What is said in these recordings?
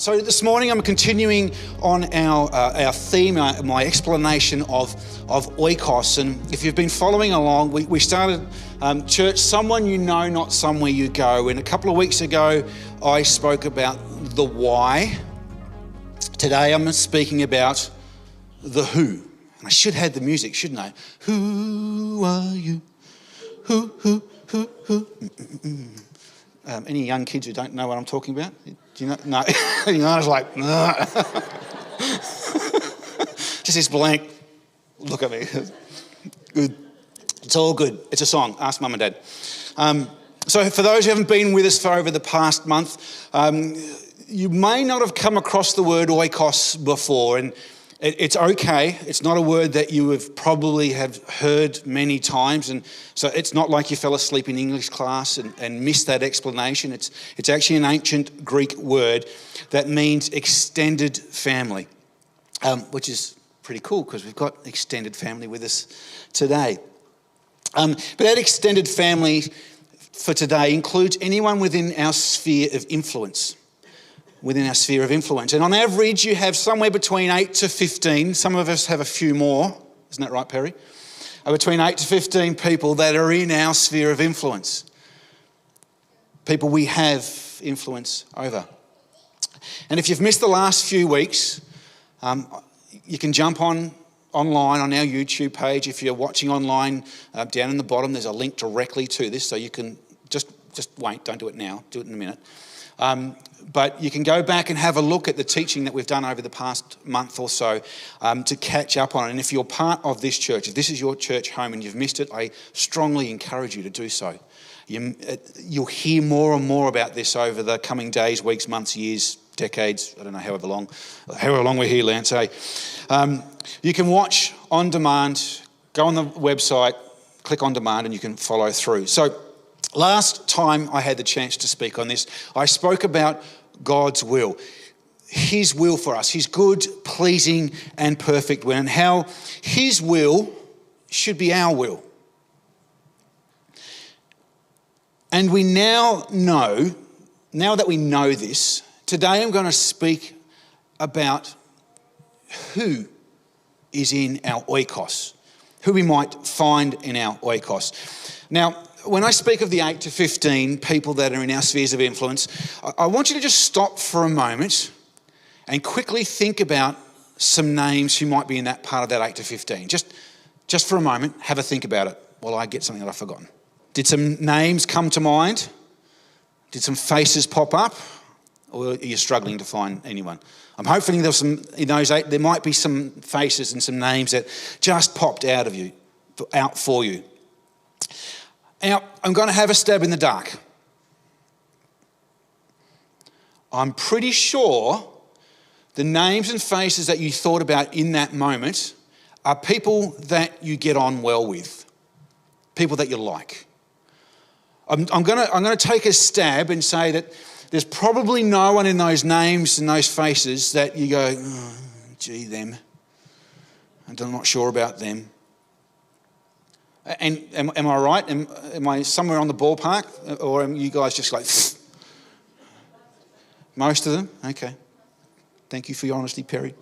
So this morning I'm continuing on our theme, my explanation of OIKOS. And if you've been following along, we started church, someone you know, not somewhere you go. And a couple of weeks ago, I spoke about the why. Today I'm speaking about the who. And I should have the music, shouldn't I? Who are you? Who? Any young kids who don't know what I'm talking about? Do you know? No. You know, I was like, just this blank look at me. Good. It's all good. It's a song. Ask Mum and Dad. So for those who haven't been with us for over the past month, you may not have come across the word OIKOS before, and it's okay. It's not a word that you have probably have heard many times, and so it's not like you fell asleep in English class and missed that explanation. It's actually an ancient Greek word that means extended family, which is pretty cool because we've got extended family with us today. But that extended family for today includes anyone within our sphere of influence. And on average, you have somewhere between 8 to 15. Some of us have a few more. Isn't that right, Perry? Between 8 to 15 people that are in our sphere of influence. People we have influence over. And if you've missed the last few weeks, you can jump online on our YouTube page. If you're watching online, down in the bottom, there's a link directly to this. So you can just wait. Don't do it now. Do it in a minute. But you can go back and have a look at the teaching that we've done over the past month or so to catch up on it. And if you're part of this church, if this is your church home and you've missed it, I strongly encourage you to do so. You'll hear more and more about this over the coming days, weeks, months, years, decades. I don't know however long we're here, Lance. Hey, you can watch on demand. Go on the website, click on demand, and you can follow through. So last time I had the chance to speak on this, I spoke about God's will, His will for us, His good, pleasing and perfect will, and how His will should be our will. And we now that we know this, today I'm going to speak about who is in our OIKOS, who we might find in our OIKOS. Now, when I speak of the 8 to 15 people that are in our spheres of influence, I want you to just stop for a moment and quickly think about some names who might be in that part of that 8 to 15. Just for a moment, have a think about it while I get something that I've forgotten. Did some names come to mind? Did some faces pop up? Or are you struggling to find anyone? I'm hoping there's some in those 8. There might be some faces and some names that just popped out for you. Now, I'm going to have a stab in the dark. I'm pretty sure the names and faces that you thought about in that moment are people that you get on well with, people that you like. I'm going to take a stab and say that there's probably no one in those names and those faces that you go, oh, gee, them. I'm not sure about them. And am I right? Am I somewhere on the ballpark? Or am you guys just like, most of them? Okay. Thank you for your honesty, Perry.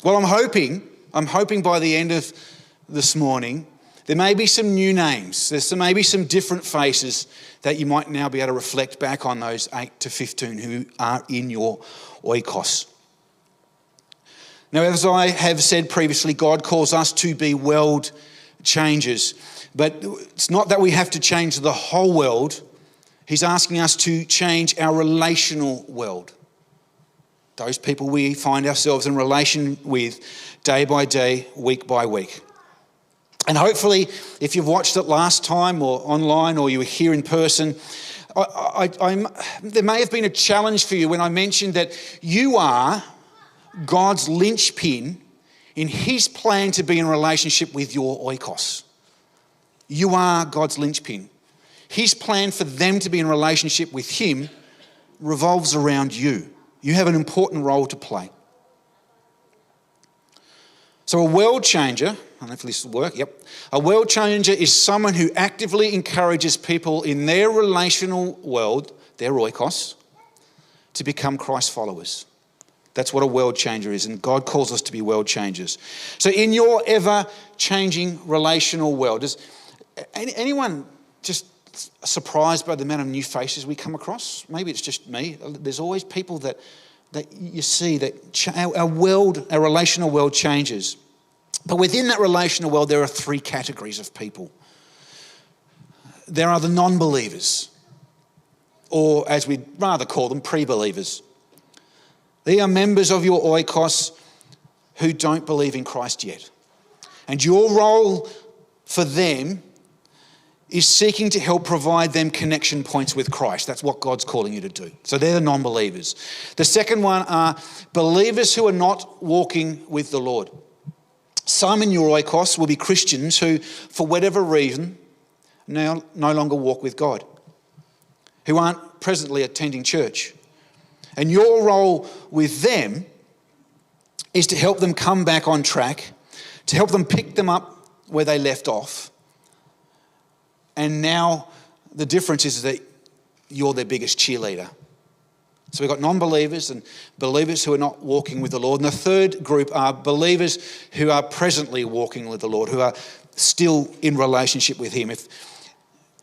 Well, I'm hoping by the end of this morning, there may be some new names. Maybe some different faces that you might now be able to reflect back on those 8 to 15 who are in your OIKOS. Now, as I have said previously, God calls us to be world changers. But it's not that we have to change the whole world. He's asking us to change our relational world. Those people we find ourselves in relation with day by day, week by week. And hopefully, if you've watched it last time or online or you were here in person, there may have been a challenge for you when I mentioned that you are God's linchpin in His plan to be in relationship with your OIKOS. You are God's linchpin. His plan for them to be in relationship with Him revolves around you. You have an important role to play. So a world changer, and hopefully this will work, a world changer is someone who actively encourages people in their relational world, their OIKOS, to become Christ followers. That's what a world changer is, and God calls us to be world changers. So in your ever-changing relational world, does anyone just surprised by the amount of new faces we come across? Maybe it's just me. There's always people that you see that our relational world changes. But within that relational world, there are three categories of people. There are the non-believers, or as we'd rather call them, pre-believers. They are members of your OIKOS who don't believe in Christ yet. And your role for them is seeking to help provide them connection points with Christ. That's what God's calling you to do. So they're the non-believers. The second one are believers who are not walking with the Lord. Some in your OIKOS will be Christians who, for whatever reason, now no longer walk with God, who aren't presently attending church. And your role with them is to help them come back on track, to help them pick them up where they left off. And now the difference is that you're their biggest cheerleader. So we've got non-believers and believers who are not walking with the Lord. And the third group are believers who are presently walking with the Lord, who are still in relationship with Him.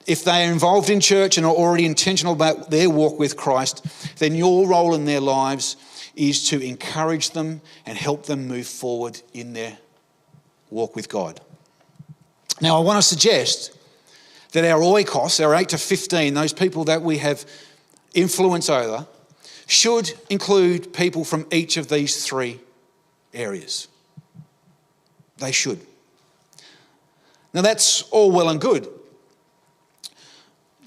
If they are involved in church and are already intentional about their walk with Christ, then your role in their lives is to encourage them and help them move forward in their walk with God. Now, I want to suggest that our OIKOS, our 8 to 15, those people that we have influence over, should include people from each of these three areas. They should. Now, that's all well and good.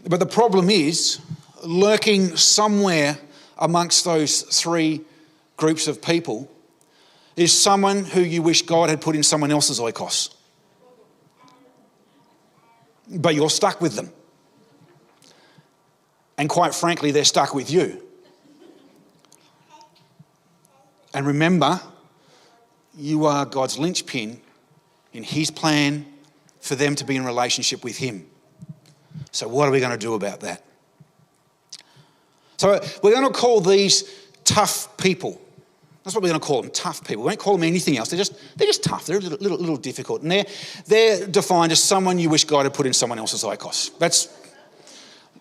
But the problem is, lurking somewhere amongst those three groups of people is someone who you wish God had put in someone else's OIKOS. But you're stuck with them. And quite frankly, they're stuck with you. And remember, you are God's linchpin in His plan for them to be in relationship with Him. So what are we going to do about that? So we're going to call these tough people. That's what we're going to call them, tough people. We won't call them anything else. They're just tough. They're a little difficult. And they're defined as someone you wish God had put in someone else's OIKOS.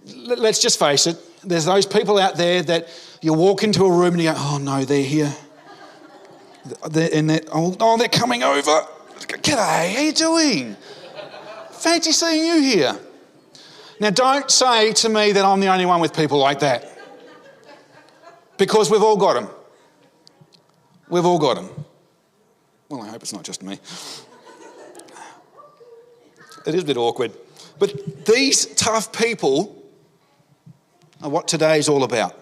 Let's just face it. There's those people out there that you walk into a room and you go, oh no, they're here. They're coming over. G'day, how you doing? Fancy seeing you here. Now, don't say to me that I'm the only one with people like that. Because we've all got them. We've all got them. Well, I hope it's not just me. It is a bit awkward. But these tough people are what today is all about.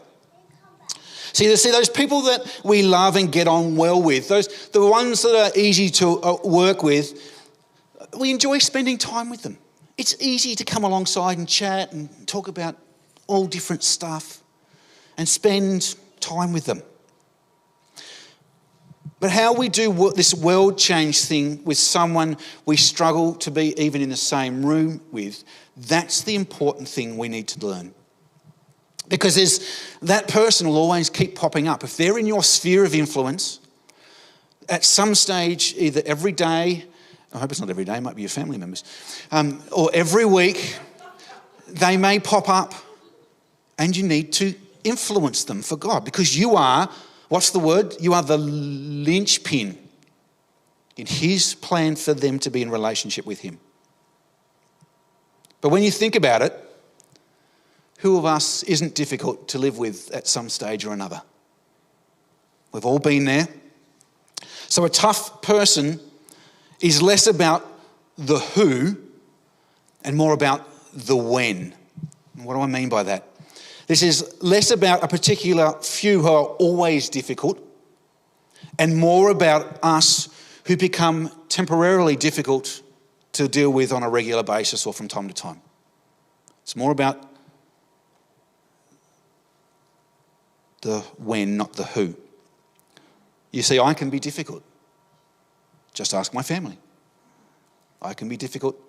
See, those people that we love and get on well with, the ones that are easy to work with, we enjoy spending time with them. It's easy to come alongside and chat and talk about all different stuff and spend time with them. But how we do this world change thing with someone we struggle to be even in the same room with, that's the important thing we need to learn. Because that person will always keep popping up. If they're in your sphere of influence, at some stage, either every day, I hope it's not every day, it might be your family members, or every week, they may pop up and you need to influence them for God because you are, what's the word? You are the linchpin in His plan for them to be in relationship with Him. But when you think about it, who of us isn't difficult to live with at some stage or another? We've all been there. So a tough person is less about the who and more about the when. And what do I mean by that? This is less about a particular few who are always difficult and more about us who become temporarily difficult to deal with on a regular basis or from time to time. It's more about the when, not the who. You see, I can be difficult. Just ask my family. I can be difficult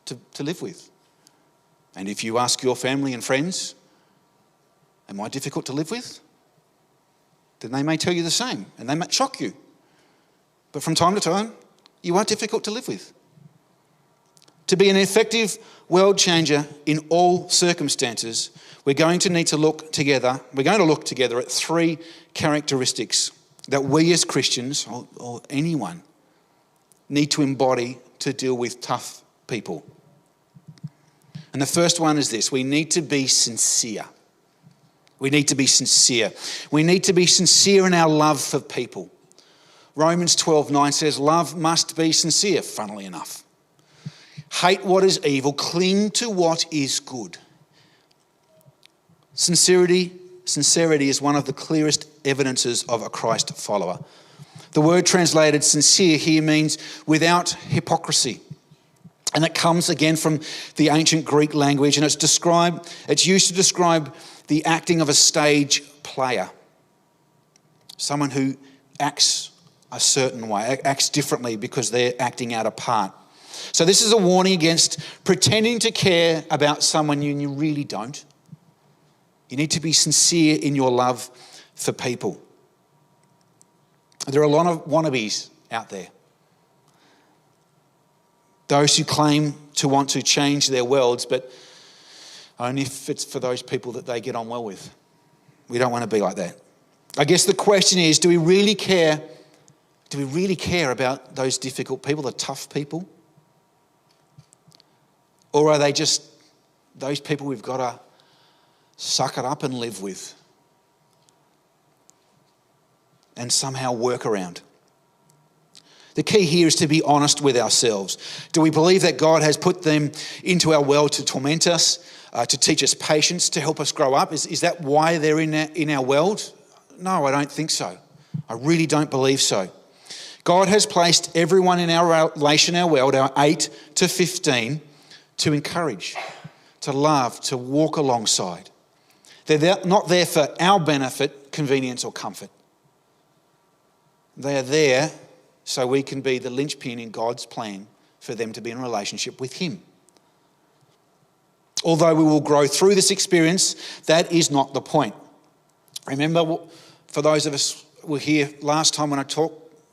to live with. And if you ask your family and friends, am I difficult to live with? then they may tell you the same and they might shock you. But from time to time, you are difficult to live with. To be an effective world changer in all circumstances, we're going to look together at three characteristics that we as Christians, or anyone, need to embody to deal with tough people. And the first one is this: we need to be sincere. We need to be sincere. We need to be sincere in our love for people. Romans 12:9 says, love must be sincere, funnily enough. Hate what is evil, cling to what is good. Sincerity is one of the clearest evidences of a Christ follower. The word translated sincere here means without hypocrisy. And it comes again from the ancient Greek language, and it's used to describe the acting of a stage player. Someone who acts a certain way, acts differently because they're acting out a part. So this is a warning against pretending to care about someone you really don't. You need to be sincere in your love for people. There are a lot of wannabes out there. Those who claim to want to change their worlds, but only if it's for those people that they get on well with. We don't want to be like that. I guess the question is, do we really care? Do we really care about those difficult people, the tough people? Or are they just those people we've got to suck it up and live with and somehow work around? The key here is to be honest with ourselves. Do we believe that God has put them into our world to torment us, to teach us patience, to help us grow up? Is that why they're in our world? No, I don't think so. I really don't believe so. God has placed everyone in our relation, our world, our 8 to 15, to encourage, to love, to walk alongside. They're not there for our benefit, convenience or comfort. They are there so we can be the linchpin in God's plan for them to be in a relationship with Him. Although we will grow through this experience, that is not the point. Remember, for those of us who were here last time when I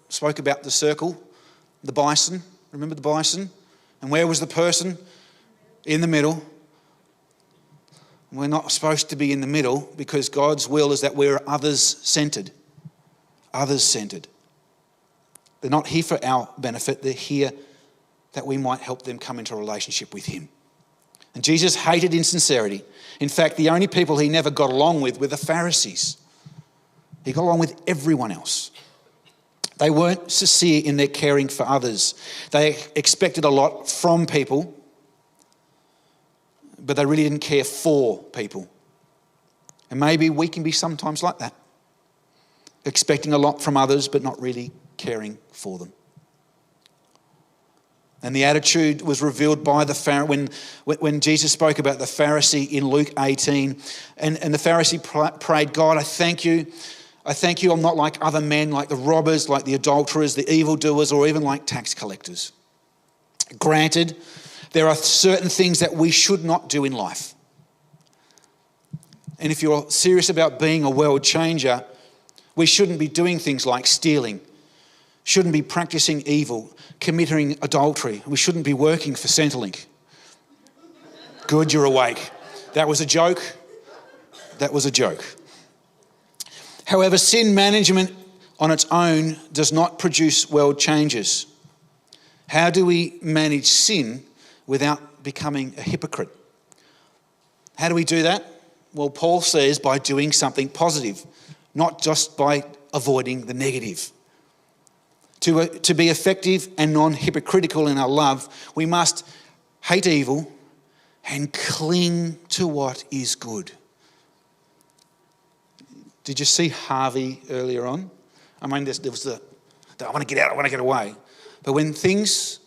spoke about the circle, the bison. Remember the bison? And where was the person? In the middle. We're not supposed to be in the middle because God's will is that we're others-centered. Others-centered. They're not here for our benefit. They're here that we might help them come into a relationship with Him. And Jesus hated insincerity. In fact, the only people He never got along with were the Pharisees. He got along with everyone else. They weren't sincere in their caring for others. They expected a lot from people, but they really didn't care for people. And maybe we can be sometimes like that, expecting a lot from others, but not really caring for them. And the attitude was revealed by the Pharisee when Jesus spoke about the Pharisee in Luke 18. And the Pharisee prayed, God, I thank you. I thank you I'm not like other men, like the robbers, like the adulterers, the evildoers, or even like tax collectors. Granted, there are certain things that we should not do in life. And if you're serious about being a world changer, we shouldn't be doing things like stealing, shouldn't be practicing evil, committing adultery. We shouldn't be working for Centrelink. Good, you're awake. That was a joke. That was a joke. However, sin management on its own does not produce world changes. How do we manage sin without becoming a hypocrite? How do we do that? Well, Paul says by doing something positive, not just by avoiding the negative. To be effective and non-hypocritical in our love, we must hate evil and cling to what is good. Did you see Harvey earlier on? I mean, there was the I want to get out, I want to get away. But when things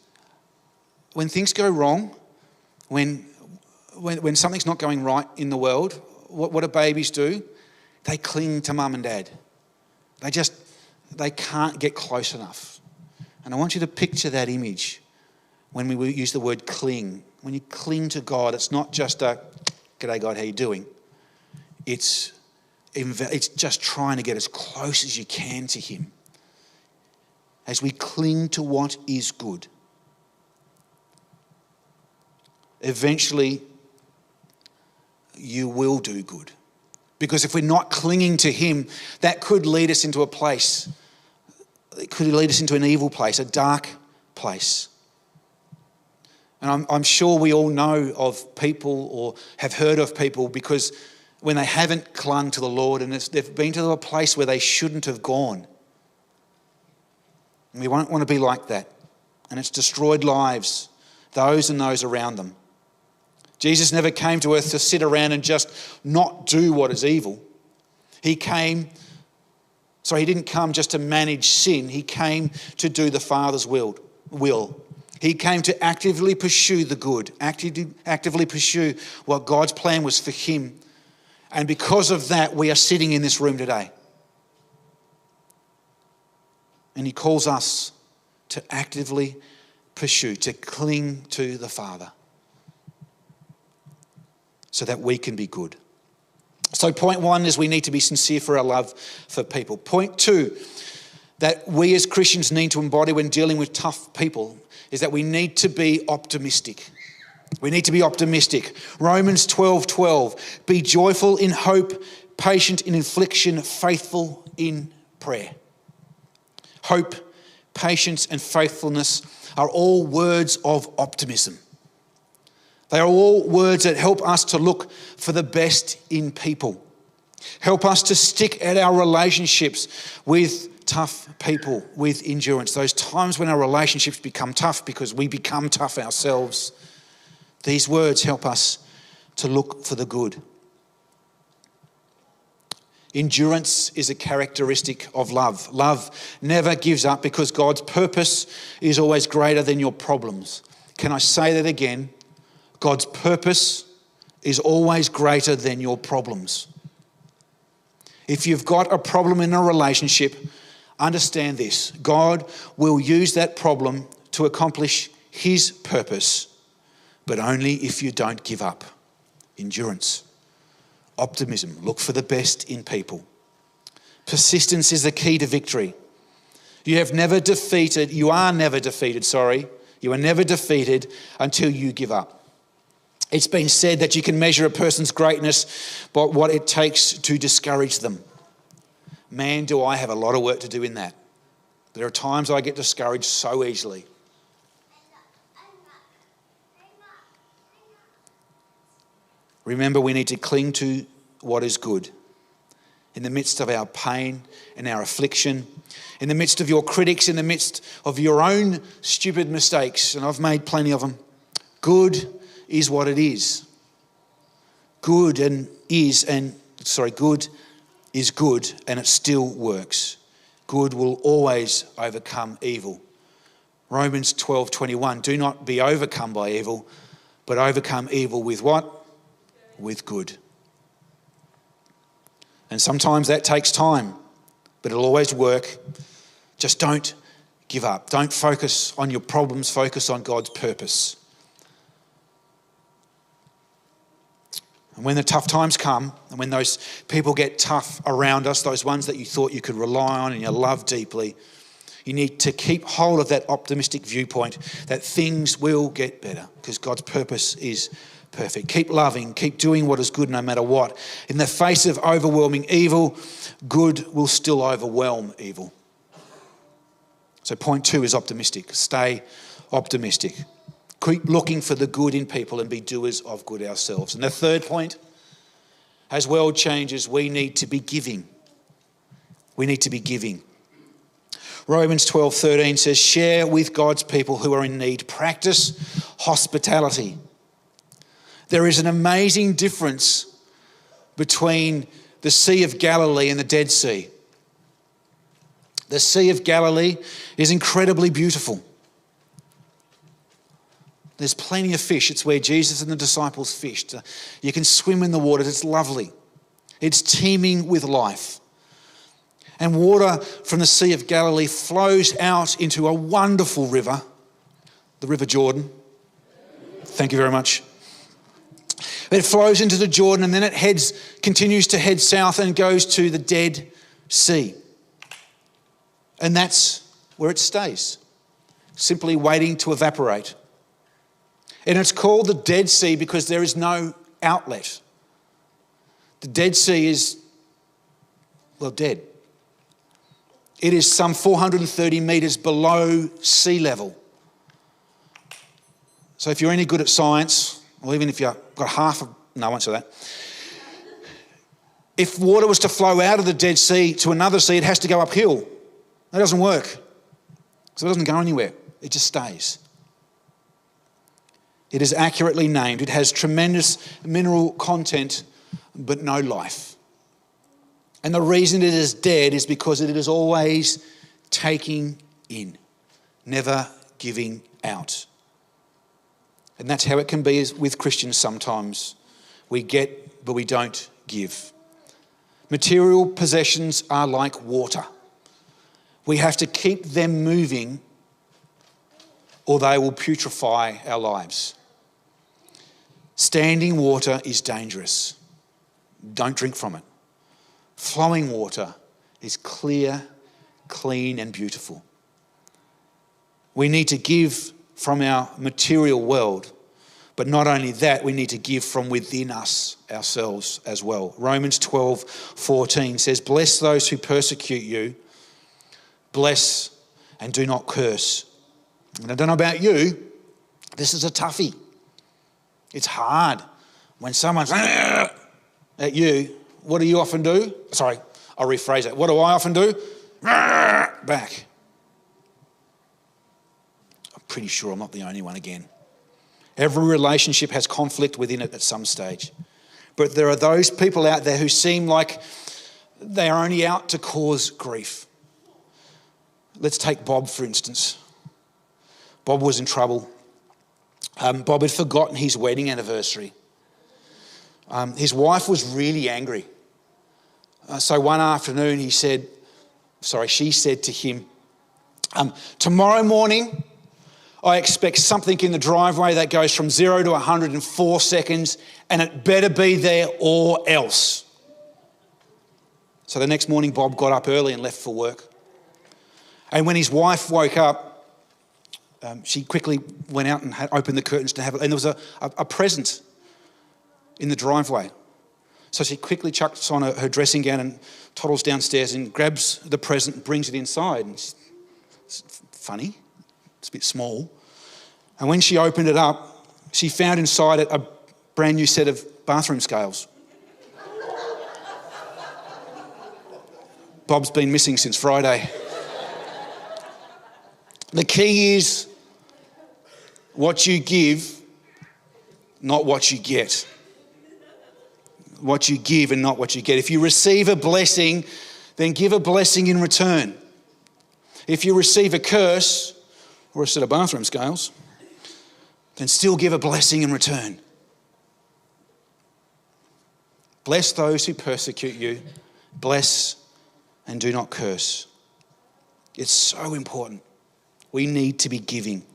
go wrong, when something's not going right in the world, what do babies do? They cling to mum and dad. They can't get close enough. And I want you to picture that image when we use the word cling. When you cling to God, it's not just a, g'day God, how you doing? It's It's just trying to get as close as you can to him. As we cling to what is good, eventually you will do good. Because if we're not clinging to him, that could lead us into a place. It could lead us into an evil place, a dark place. And I'm sure we all know of people or have heard of people because when they haven't clung to the Lord and they've been to a place where they shouldn't have gone. And we won't want to be like that. And it's destroyed lives, those and those around them. Jesus never came to earth to sit around and just not do what is evil. He didn't come just to manage sin. He came to do the Father's will. He came to actively pursue the good, actively pursue what God's plan was for him. And because of that, we are sitting in this room today. And he calls us to actively pursue, to cling to the Father so that we can be good. So point one is we need to be sincere for our love for people. Point two that we as Christians need to embody when dealing with tough people is that we need to be optimistic. We need to be optimistic. Romans 12:12, be joyful in hope, patient in affliction, faithful in prayer. Hope, patience, and faithfulness are all words of optimism. They are all words that help us to look for the best in people. Help us to stick at our relationships with tough people, with endurance. Those times when our relationships become tough because we become tough ourselves. These words help us to look for the good. Endurance is a characteristic of love. Love never gives up because God's purpose is always greater than your problems. Can I say that again? God's purpose is always greater than your problems. If you've got a problem in a relationship, understand this. God will use that problem to accomplish his purpose, but only if you don't give up. Endurance. Optimism. Look for the best in people. Persistence is the key to victory. You are never defeated until you give up. It's been said that you can measure a person's greatness by what it takes to discourage them. Man, do I have a lot of work to do in that. There are times I get discouraged so easily. Remember, we need to cling to what is good. In the midst of our pain and our affliction, in the midst of your critics, in the midst of your own stupid mistakes, and I've made plenty of them, good is what it is. Good is good and it still works. Good will always overcome evil. Romans 12:21, do not be overcome by evil, but overcome evil with what? With good. And sometimes that takes time, but it'll always work. Just don't give up. Don't focus on your problems, focus on God's purpose. And when the tough times come, and when those people get tough around us, those ones that you thought you could rely on and you love deeply, you need to keep hold of that optimistic viewpoint that things will get better because God's purpose is perfect. Keep loving, keep doing what is good no matter what. In the face of overwhelming evil, good will still overwhelm evil. So point two is optimistic. Stay optimistic. Keep looking for the good in people and be doers of good ourselves. And the third point, as world changes, we need to be giving. We need to be giving. Romans 12:13 says, share with God's people who are in need. Practice hospitality. There is an amazing difference between the Sea of Galilee and the Dead Sea. The Sea of Galilee is incredibly beautiful. There's plenty of fish. It's where Jesus and the disciples fished. You can swim in the water. It's lovely. It's teeming with life. And water from the Sea of Galilee flows out into a wonderful river, the River Jordan. Thank you very much. It flows into the Jordan and then it continues to head south and goes to the Dead Sea. And that's where it stays, simply waiting to evaporate. And it's called the Dead Sea because there is no outlet. The Dead Sea is, dead. It is some 430 metres below sea level. So if you're any good at science, or even if you've got I won't say that. If water was to flow out of the Dead Sea to another sea, it has to go uphill. That doesn't work. So it doesn't go anywhere. It just stays. It is accurately named. It has tremendous mineral content, but no life. And the reason it is dead is because it is always taking in, never giving out. And that's how it can be with Christians sometimes. We get, but we don't give. Material possessions are like water. We have to keep them moving or they will putrefy our lives. Standing water is dangerous. Don't drink from it. Flowing water is clear, clean, and beautiful. We need to give from our material world, but not only that, we need to give from within us ourselves as well. Romans 12:14 says, "Bless those who persecute you, bless and do not curse." And I don't know about you, this is a toughie. It's hard when someone's at you. What do you often do? Sorry, I'll rephrase it. What do I often do? Back. I'm pretty sure I'm not the only one again. Every relationship has conflict within it at some stage. But there are those people out there who seem like they are only out to cause grief. Let's take Bob, for instance. Bob was in trouble. Bob had forgotten his wedding anniversary. His wife was really angry. So one afternoon she said to him, "Tomorrow morning, I expect something in the driveway that goes from 0 to 100 in 4 seconds, and it better be there or else." So the next morning, Bob got up early and left for work. And when his wife woke up, she quickly went out and opened the curtains to have it. And there was a present in the driveway. So she quickly chucks on her dressing gown and toddles downstairs and grabs the present and brings it inside. And it's funny. It's a bit small. And when she opened it up, she found inside it a brand new set of bathroom scales. Bob's been missing since Friday. The key is what you give, not what you get. What you give and not what you get. If you receive a blessing, then give a blessing in return. If you receive a curse or a set of bathroom scales, then still give a blessing in return. Bless those who persecute you. Bless and do not curse. It's so important. We need to be giving.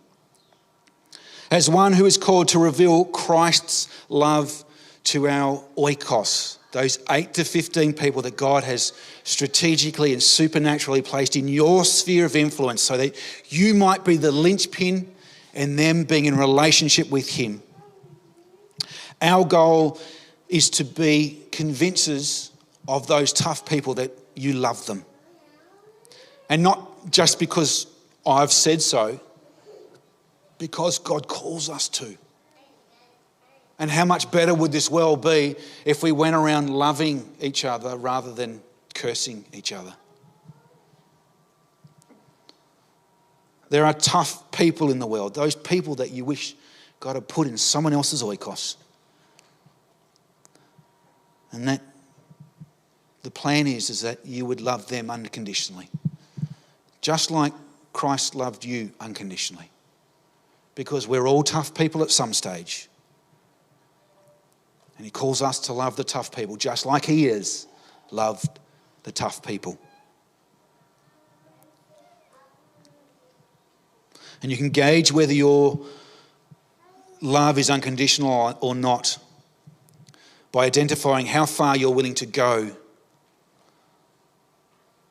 As one who is called to reveal Christ's love to our OIKOS, those 8 to 15 people that God has strategically and supernaturally placed in your sphere of influence so that you might be the linchpin and them being in relationship with Him. Our goal is to be convincers of those tough people that you love them. And not just because I've said so, because God calls us to. And how much better would this world be if we went around loving each other rather than cursing each other? There are tough people in the world, those people that you wish God had put in someone else's oikos. And that the plan is that you would love them unconditionally. Just like Christ loved you unconditionally. Because we're all tough people at some stage. And He calls us to love the tough people just like He is loved the tough people. And you can gauge whether your love is unconditional or not by identifying how far you're willing to go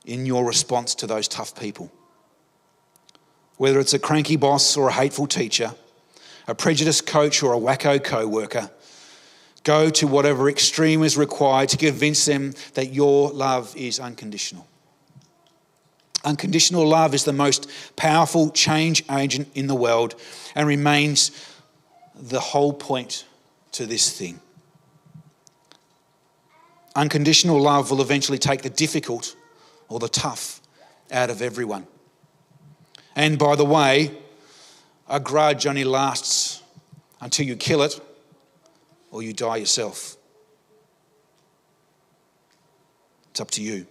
in your response to those tough people. Whether it's a cranky boss or a hateful teacher, a prejudiced coach or a wacko co-worker, go to whatever extreme is required to convince them that your love is unconditional. Unconditional love is the most powerful change agent in the world and remains the whole point to this thing. Unconditional love will eventually take the difficult or the tough out of everyone. And by the way, a grudge only lasts until you kill it or you die yourself. It's up to you.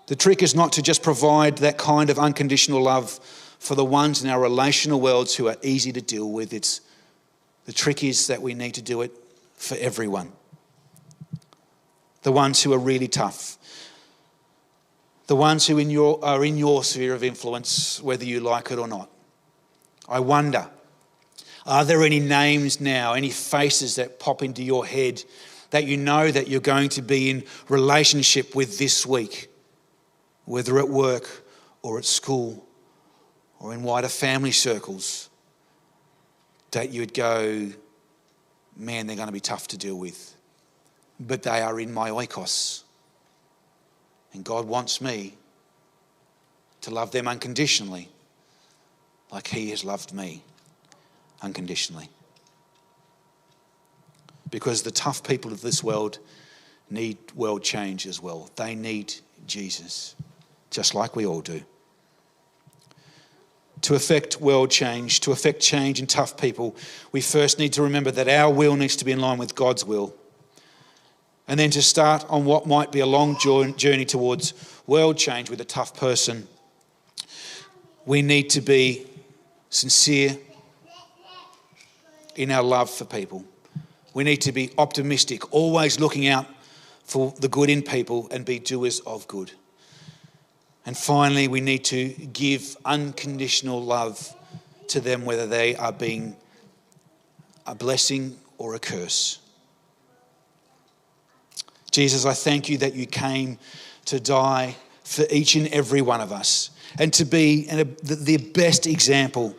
The trick is not to just provide that kind of unconditional love for the ones in our relational worlds who are easy to deal with. The trick is that we need to do it for everyone. The ones who are really tough. The ones who are in your sphere of influence, whether you like it or not. I wonder, are there any names now, any faces that pop into your head that you know that you're going to be in relationship with this week? Whether at work or at school or in wider family circles, that you'd go, man, they're going to be tough to deal with. But they are in my OIKOS. And God wants me to love them unconditionally, like He has loved me unconditionally. Because the tough people of this world need world change as well. They need Jesus, just like we all do. To affect world change, to affect change in tough people, we first need to remember that our will needs to be in line with God's will. And then to start on what might be a long journey towards world change with a tough person, we need to be sincere in our love for people. We need to be optimistic, always looking out for the good in people and be doers of good. And finally, we need to give unconditional love to them, whether they are being a blessing or a curse. Jesus, I thank you that you came to die for each and every one of us and to be the best example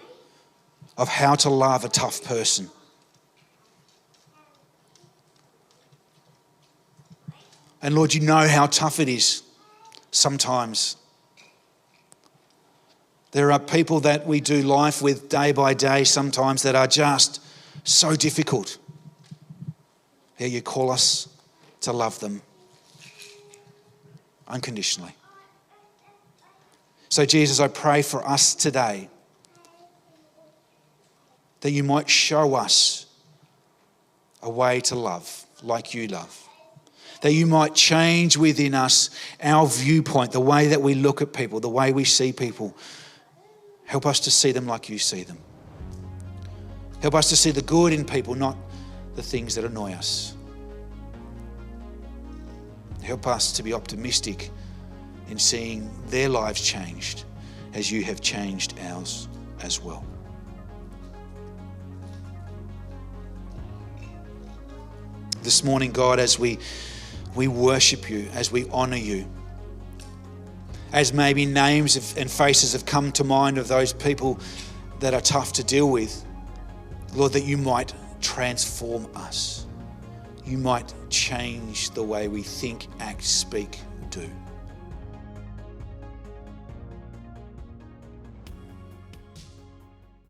of how to love a tough person. And Lord, you know how tough it is sometimes. There are people that we do life with day by day sometimes that are just so difficult. Here you call us to love them unconditionally. So Jesus, I pray for us today that you might show us a way to love like you love. That you might change within us our viewpoint, the way that we look at people, the way we see people. Help us to see them like you see them. Help us to see the good in people, not the things that annoy us. Help us to be optimistic in seeing their lives changed as you have changed ours as well. This morning, God, as we worship you, as we honour you, as maybe names and faces have come to mind of those people that are tough to deal with, Lord, that you might transform us. You might change the way we think, act, speak, do.